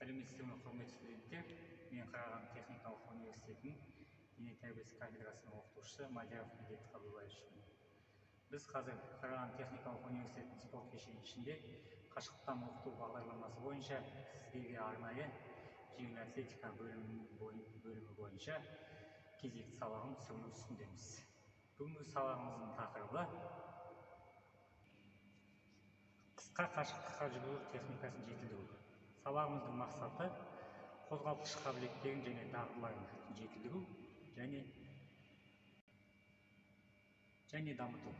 Сәлеметсіздер ме, құрметті студенттер. Мен Қарағанды техникалық университетінің дене тәрбиесі кафедрасының оқытушысы Мадияров Медет Қабылбаевичпін. Біз қазір Қарағанды техникалық университетінің спорт кешенінің ішінде қашықтан оқыту бағдарламасы бойынша сіздерге арнайы жеңіл атлетика бөлімі бойынша кезекті сабағын түсіру үстіндеміз. Бүгінгі сабағымыздың тақырыбы қысқа қашықтыққа жүгіру техникасын жетілдіру. Сабағымыздың мақсаты қозғалтқыш қабілеттерін және дағдыларын жетілдіру және дамыту.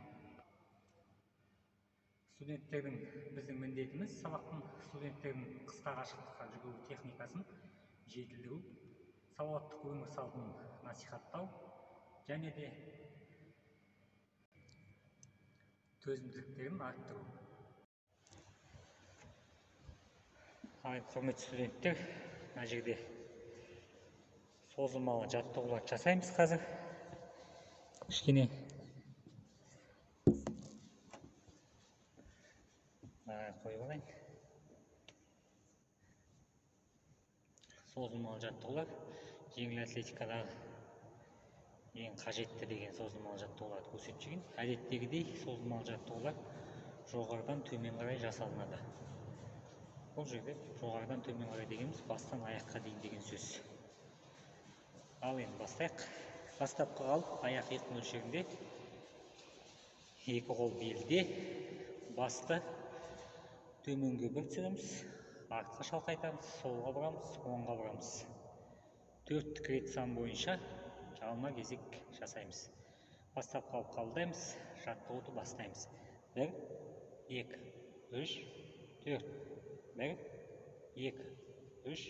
Біздің міндетіміз сабақтың студенттердің қысқа қашықтыққа жүгіру техникасын жетілдіру, салауаттық өмір салтын насихаттау және де төзімділіктерін арттыру. Құрметті студенттер, мына жерде созылмалы жаттығулар жасаймыз қазір. Кішкене қойып алайын. Созылмалы жаттығулар жеңіл атлетикадағы ең қажетті деген созылмалы жаттығуларды көрсетіп жүрген. Әдеттегідей созылмалы жаттығулар жоғарыдан төмен қарай жасалынады. Бұл жерде жоғарыдан төмен қарай дегеніміз бастан аяққа дейін деген сөз. Ал енді бастайық. Бастапқы қалып, аяқ иық мөлшерінде, екі қол белде, басты төменге бір түсіреміз, артқа шалқайтамыз, солға бұрамыз, оңға бұрамыз. 4 рет сан бойынша жалма кезек жасаймыз. Бастапқы қалып қабылдаймыз, жаттығуды бастаймыз. 1, 2, 3, 4. 1, 2, 3,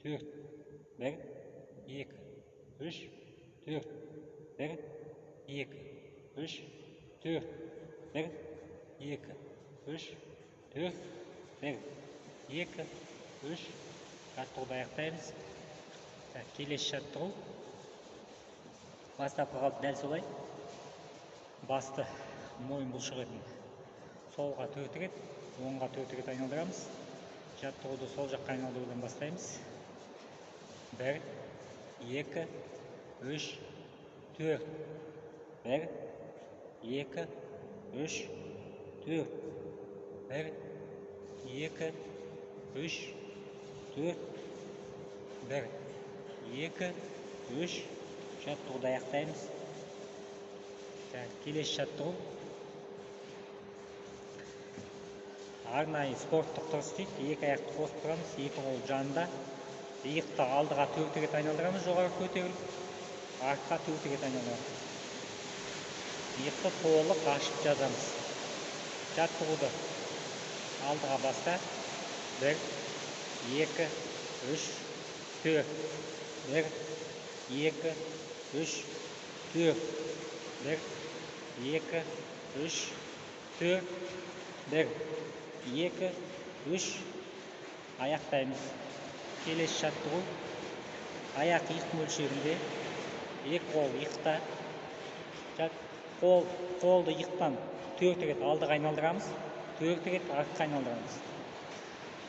4. 1, 2, 3, 4. 1, 2, 3, 4. 1, 2, 3, 4. 1, 2, 3. Жаттығуды аяқтаймыз. Келесі жаттығу. Бастапқы қалып дәл солай. Басты мойын бұлшық етін солға 4 рет, оңға 4 рет айналдырамыз. Жаттығуды сол жаққа айналдырудан бастаймыз. 1, 2, 3, 4. 1, 2, 3, 4. 1, 2, 3, 4. 1, 2, 3. Жаттығуды аяқтаймыз. Келесі жаттығу. Арнайы спорттық тұрыс дейді. Екі аяқты қосып тұрамыз, екі қол жанында. Иықты алдыға 4 рет айналдырамыз, жоғары көтеріліп, артқа 4 рет айналдырамыз. Иықты толық ашып жазамыз. Жаттығуды алдыға баста. 1, 2, 3, 4. 1, 2, 3, 4. 1, 2, 3, 4. 1, 2, 3. Аяқтаймыз. Келесі жаттығу. Аяқ иық мөлшерінде, екі қол иықта. Қолды иықтан 4 рет алдыға айналдырамыз, 4 рет артқа айналдырамыз.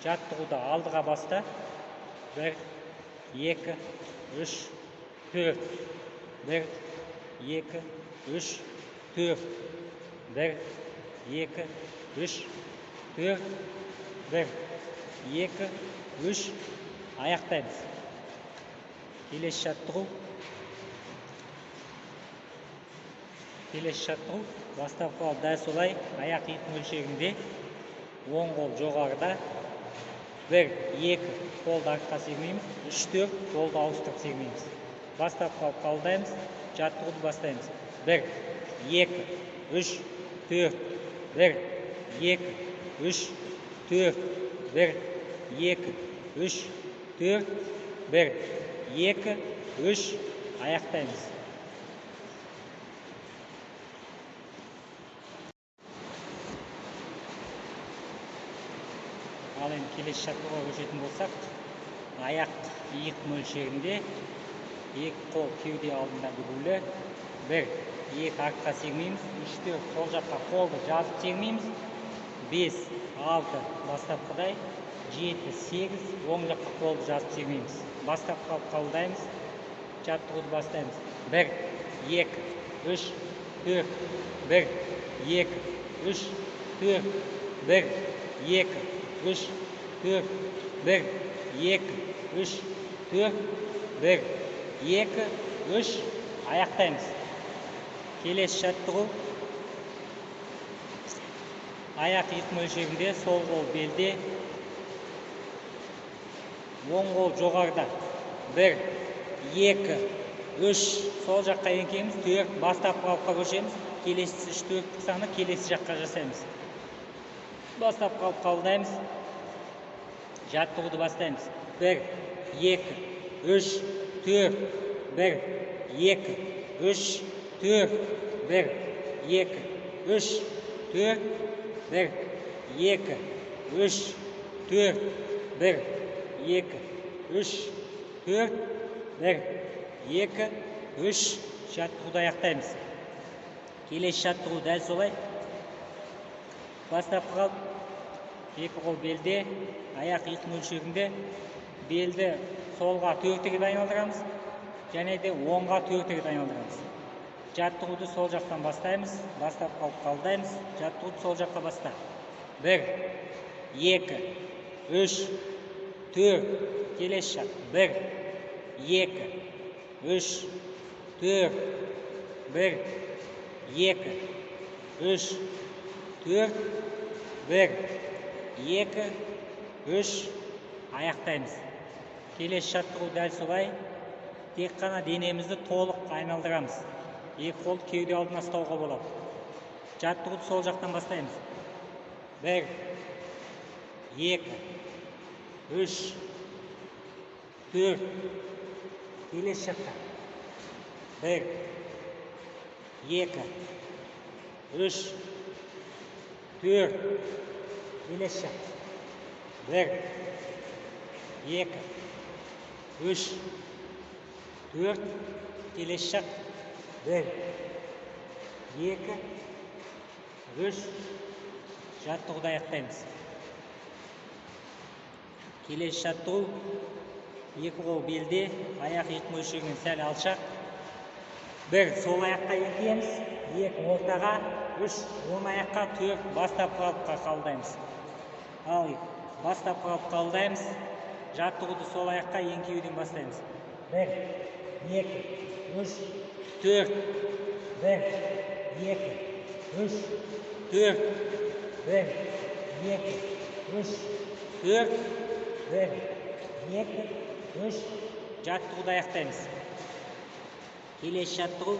Жаттығуды алдыға баста. 1, 2, 3, 4. 1, 2, 3, 4. 1, 2, 3, 4. 1, 2, 3. Аяқтаймыз. Келесі жаттығу. Бастапқы қалып дәл солай. Аяқ иық мөлшерінде, оң қол жоғарыда. 1, 2 қолды артқа сермейміз. 3, 4 қолды ауыстырып сермейміз. Бастапқы қалып қабылдаймыз. Жаттығуды бастаймыз. 1, 2, 3, 4. 1, 2, 3, 4. 1, 2, 3, 4. 1, 2, 3. Аяқтаймыз. Ал енді келесі жаттығуға көшетін болсақ, аяқ иық мөлшерінде, екі қол кеуде алдында бүгулі. 1, 2 артқа сермейміз. 3, 4 сол жаққа қолды жазып сермейміз. 5, 6 бастапқыдай 7, 8, оң жаққа қолды жазып сермейміз. Бастап қалып қабылдаймыз. Жаттығуды бастаймыз. 1, 2, 3, 4, 1, 2, 3, 4, 1, 2, 3, 4, 1, 2, 3, 4, 1, 2, 3, аяқтаймыз. Келесі жаттығу. Аяқ иық мөлшерінде, сол қол белде, оң қол жоғарыда. 1, 2, 3, сол жаққа еңкейміз, 4, бастап қалыпқа көшеміз. Келесі 3, 4 саны келесі жаққа жасаймыз. Бастап қалып қабылдаймыз. Жаттығуды бастаймыз. 1, 2, 3, 4, 1, 2, 3, 4, 1, 2, 3, 4, 1, 2, 3, 4, 1, 2, 3, 4, 1, 2, 3, жаттығуды аяқтаймыз. Келесі жаттығу дәл солай. Бастап қалып, екі қол белде, аяқ иық мөлшерінде, белді солға 4 рет айналдырамыз, және де оңға 4 рет айналдырамыз. Жаттығуды сол жақтан бастаймыз, бастап қалып қабылдаймыз, жаттығуды сол жаққа баста. 1, 2, 3, 4, келесі жақ. 1, 2, 3, 4, 1, 2, 3, 4, 1, 2, 3, аяқтаймыз. Келесі жаттығу дәл солай. Тек қана денемізді толық айналдырамыз. Екі қолды кеуде алдына ұстауға болады. Жаттығуды сол жақтан бастаймыз. 1, 2, 3, 4, келесі жаққа. 1, 2, 3, 4, келесі жаққа. 1, 2, 3, 4, келесі жаққа. 1, 2, 3, жаттығуды аяқтаймыз. Келесі жаттығу. Екі қол белде, аяқ иық мөлшерінен сәл алшақ. 1, сол аяққа еңкейеміз, 2, ортаға, 3, оң аяққа, 4, бастап қалыпқа қабылдаймыз. Ал бастап қалып қабылдаймыз. Жаттығуды сол аяққа еңкеуден бастаймыз. 1, 2, 3, 4, 1, 2, 3, 4, 1, 2, 3, 4, 1, 2, 3, жаттығуды аяқтаймыз. Келесі жаттығу.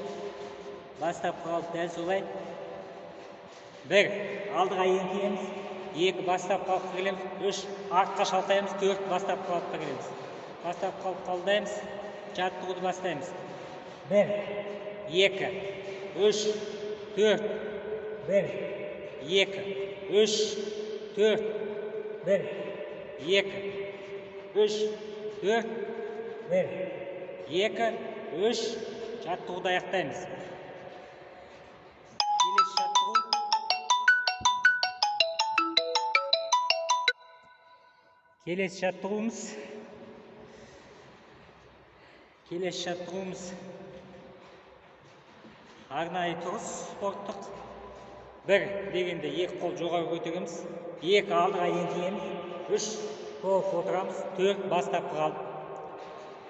Бастап қалып дәл солай. 1, алдыға еңкейеміз, 2, бастап қалып келеміз, 3, артқа шалқаймыз, 4, бастап қалып келеміз. Бастап қалып қабылдаймыз, жаттығуды бастаймыз. 1, 2, 3, 4, 1, 2, 3, 4, 1, 2, 3, 4, 1, 2, 3, жаттығуды аяқтаймыз. Келесі жаттығу. Келесі жаттығуымыз арнайы тұрыс спорттық. 1 дегенде 2 қол жоғары көтереміз, 2 алдыға еңкейеміз, 3 толық отырамыз, 4 бастап қалып.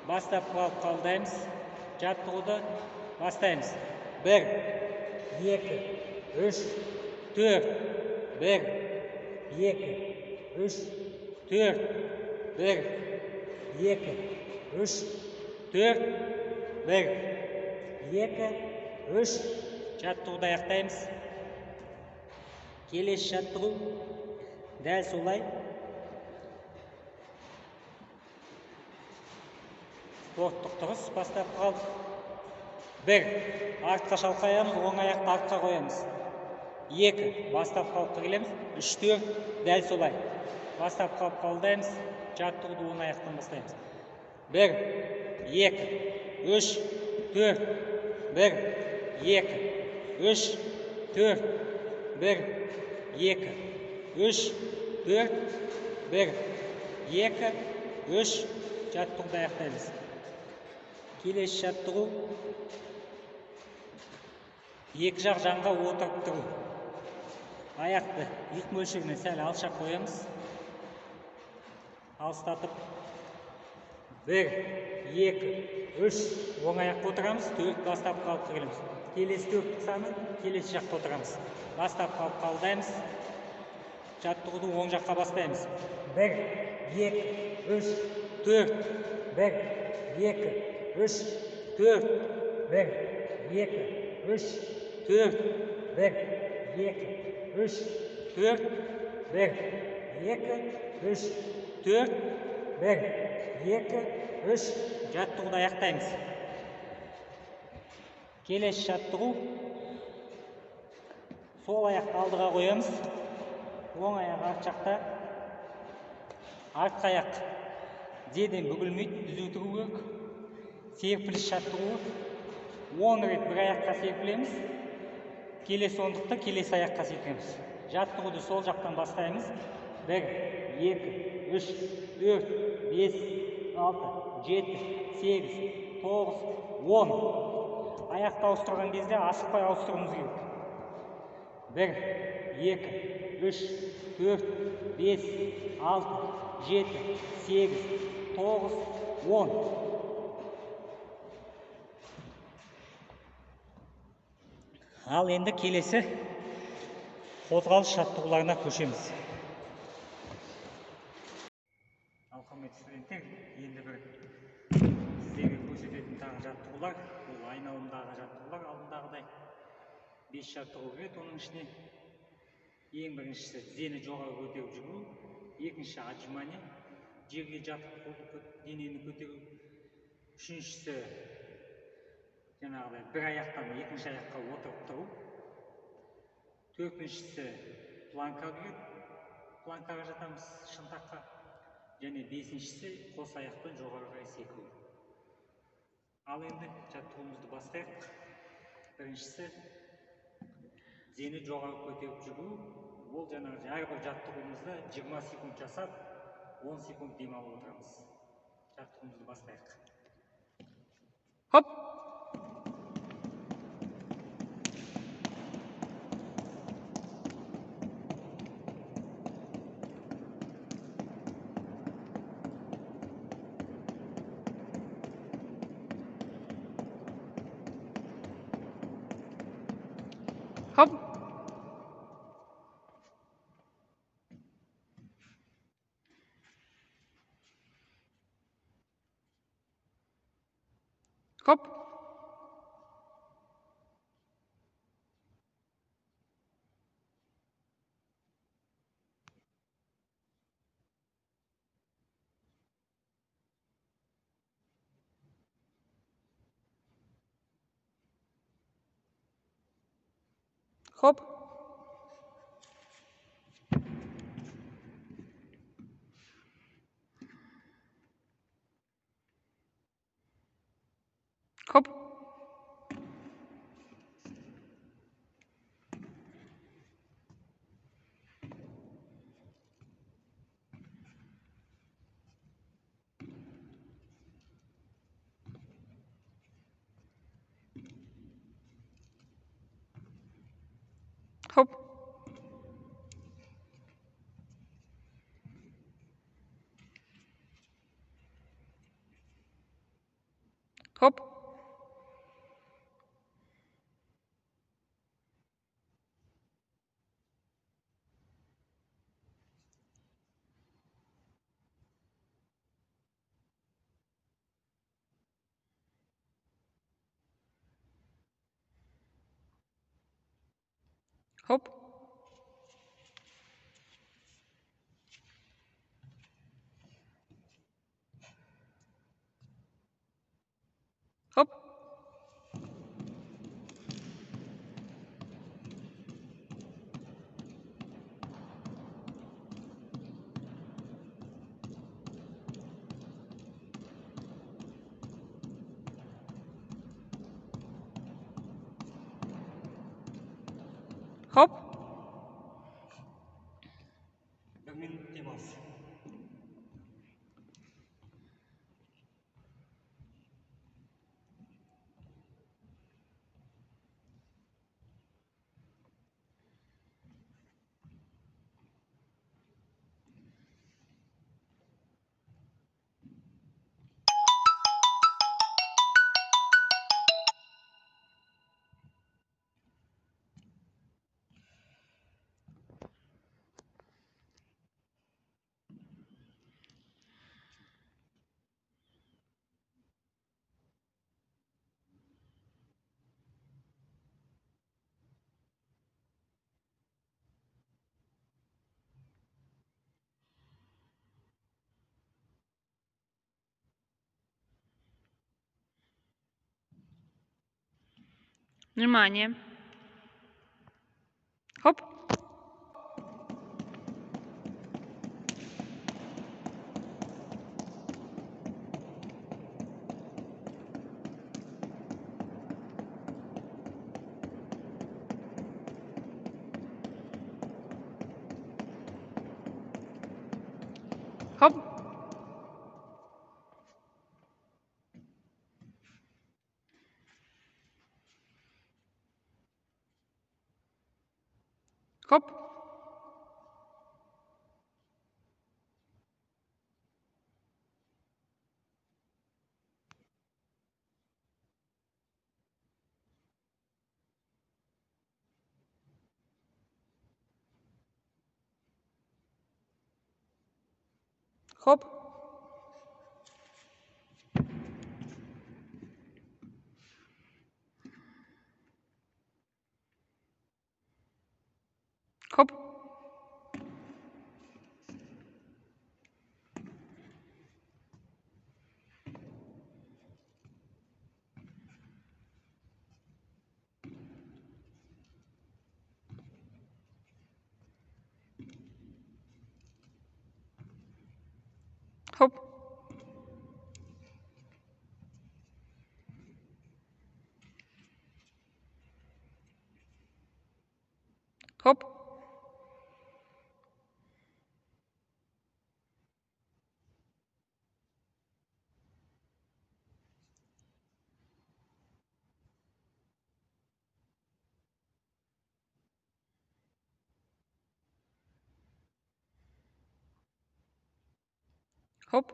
Бастап қалып қабылдаймыз. Жаттығуды бастаймыз. 1, 2, 3, 4, 1, 2, 3, 4, 1, 2, 3, 4, 1, 2, 3, жаттығуды аяқтаймыз. Келесі жаттығу дәл солай. Спорттық тұрыс бастап қалып. 1, артқа шалқаямыз, оң аяқты артқа қоямыз. 2, бастап қалып келеміз. 3, 4, дәл солай. Бастап қалып қабылдаймыз. Жаттығуды оң аяқтан бастаймыз. 1, 2, 3, 4, 1, 2, 3, 4, 1, 2, 3, 4, 1, 2, 3 жаттығуды аяқтаймыз. Келесі жаттығу 2 жақ жанға отырып тұру. Аяқты ит мөлшерінен сәл алшақ қоямыз. Алыстатып 1, 2, 3 оң аяққа отырамыз, 4 бастап қалыпқа келеміз. Келесі 4 саны келесі жаққа отырамыз. Бастап қалып қалдаймыз. Жаттығуды оң жаққа бастаймыз. 1, 2, 3, 4, 1, 2, 3, 4, 1, 2, 3, 4, 1, 2, 3, 4, 1, 2, 3, 4, 1, 2, 3 жаттығуды аяқтаймыз. Келесі жаттығу сол аяқты алдыға қоямыз. Оң аяқ арт жақта. Артқы аяқ тізеден бүгілмейді, түзу тұру керек. Серпіліс жаттығуы 10 рет бір аяққа серпілеміз. Келесі ондықты келесі аяққа секіреміз. Жаттығуды сол жақтан бастаймыз. 1, 2, 3, 4, 5, 6, 7, 8, 9, 10. Аяқты ауыстырған кезде асықпай ауыстыруымыз керек. 1, 2, 3, 4, 5, 6, 7, 8, 9, 10. Ал енді келесі қозғалыс жаттығуларына көшеміз. Ал құрметті студенттер, енді бір сіздерге көрсететін тағы жаттығулар, бұл айналымдағы жаттығулар. Алдындағыдай 5 жаттығу кіреді, оның ішіне ең біріншісі тізені жоғары көтеріп жүру, екінші отжимание, жерге жатып денені көтеру, үшіншісі жаңағыдай бір аяқтан екінші аяққа отырып тұру, төртіншісі планка кіреді, планкаға жатамыз шынтаққа, және бесіншісі қос аяқпен жоғары қарай секіру. Ал енді жаттығуымызды бастайық. Біріншісі тізені жоғары көтеріп жүру. Ол жаңағы әрбір жаттығуымызда 20 секунд жасап, 10 секунд демалып отырамыз. Жаттығуымызды бастайық. Хоп! Хоп! Хоп! Хоп! Хоп! Хоп! Хоп! Хоп! Хоп! Хоп! Внимание. Хоп. Хоп. Хоп. Хоп. Хоп. Хоп. Хоп. Хоп.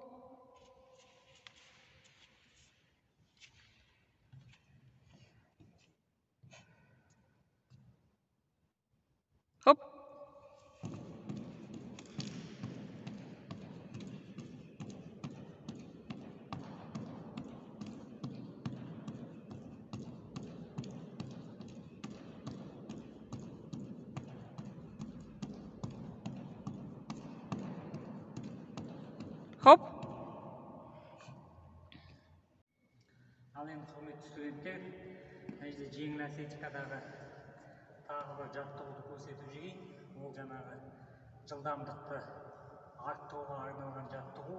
Хоп. Хоп. Ал енді құрметті студенттер, мына жерде жеңіл атлетикадағы тағы бір жаттығуды көрсетіп жіберейін. Ол жаңағы жылдамдықты арттыруға арналған жаттығу.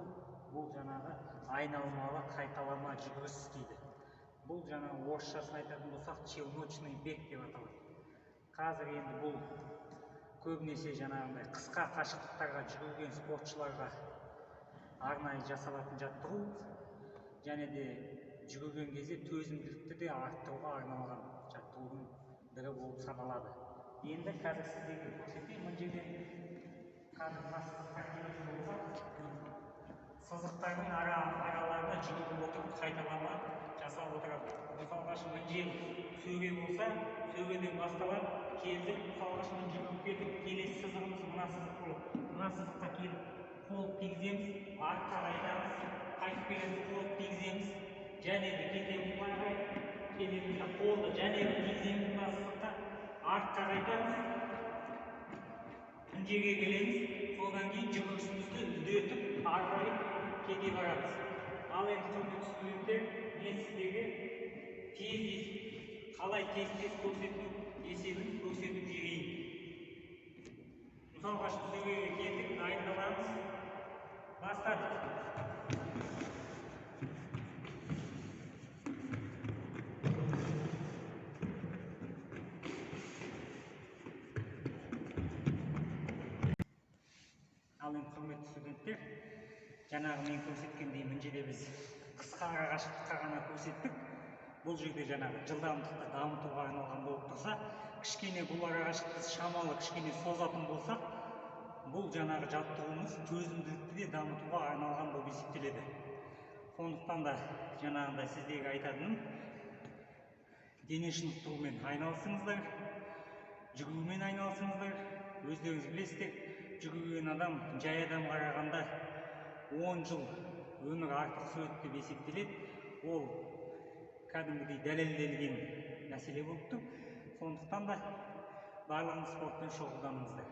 Бұл жаңағы айналмалы қайталама жүгіріс дейді. Бұл жаңағы орысшасын айтатын болсақ челночный бег деп аталады. Қазір енді бұл көбінесе жаңағындай қысқа қашықтықтарға жүгірген спортшыларға арнайы жасалатын жаттығу, және де жүгірген кезде төзімділікті де арттыруға арналған жаттығудың бірі болып саналады. Енді қазір сіздерге көрсетейін. Мына жерден қазір мына сызыққа келетін болсақ, сызықтардың араларына жүгіріп отырып қайталама жасап отырады. Мысалға мына жер сөре болса, сөреден басталып келдік. Мысалға мына жүгіріп келдік. Келесі сызығымыз мына сызық болады. Мына сызыққа келіп қол тигіземіз, артқа қайтамыз, қайтып келеміз, қол тигіземіз, және де кетеміз қарай, келеміз де қолды және де тигіземіз мына сызыққа, артқа қайтамыз, мына жерге келеміз, содан кейін жүгірісімізді үдетіп ары қарай кете барамыз. Ал енді құрметті студенттер, мен сіздерге қалай тез көрсету есебін көрсетіп жіберейін. Мысалға сөреге келдік, дайындаламыз, бастадық. Ал енді құрметті студенттер, жаңағы мен көрсеткендей мына жерде біз қысқа қашықтыққа ғана көрсеттік. Бұл жерде жаңағы жылдамдықты дамытуға арналған болып тұрса, кішкене бұл қашықтықты шамалы кішкене созатын болсақ, бұл жаңағы жаттығуымыз төзімділікті де дамытуға арналған болып есептеледі. Сондықтан да жаңағындай сіздерге айтатыным, дене шынықтырумен айналысыңыздар, жүгірумен айналысыңыздар. Өздеріңіз білесіздер, жүгірген адам жай адам қарағанда 10 жыл өмір артық сүреді деп есептеледі. Ол кәдімгідей дәлелденген мәселе болып тұр. Сондықтан да барлығыңыз спортпен шұғылданыңыздар.